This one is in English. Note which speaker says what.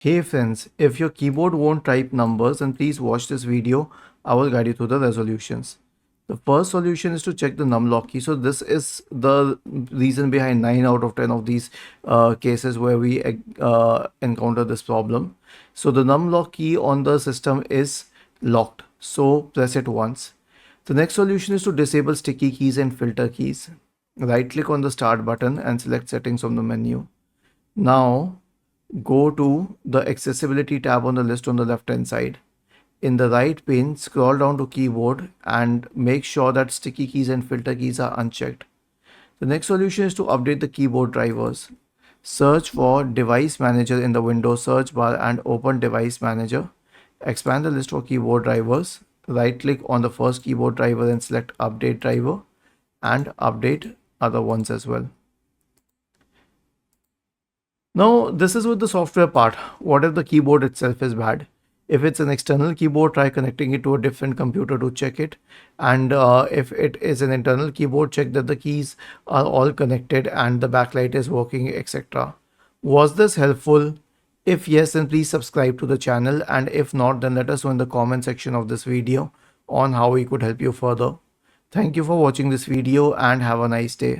Speaker 1: Hey friends, if your keyboard won't type numbers, then please watch this video. I will guide you through the resolutions. The first solution is to check the numlock key. So this is the reason behind 9 out of 10 of these cases where we encounter this problem. So the numlock key on the system is locked. So press it once. The next solution is to disable sticky keys and filter keys. Right click on the start button and select settings from the menu. Now go to the accessibility tab on the list on the left hand side. In the right pane, scroll down to keyboard and make sure that sticky keys and filter keys are unchecked. The next solution is to update the keyboard drivers. Search for device manager in the Windows search bar and open device manager. Expand the list for keyboard drivers. Right click on the first keyboard driver and select update driver and update other ones as well. Now, this is with the software part. What if the keyboard itself is bad? If it's an external keyboard, try connecting it to a different computer to check it. And if it is an internal keyboard, check that the keys are all connected and the backlight is working, etc. Was this helpful? If yes, then please subscribe to the channel. And if not, then let us know in the comment section of this video on how we could help you further. Thank you for watching this video and have a nice day.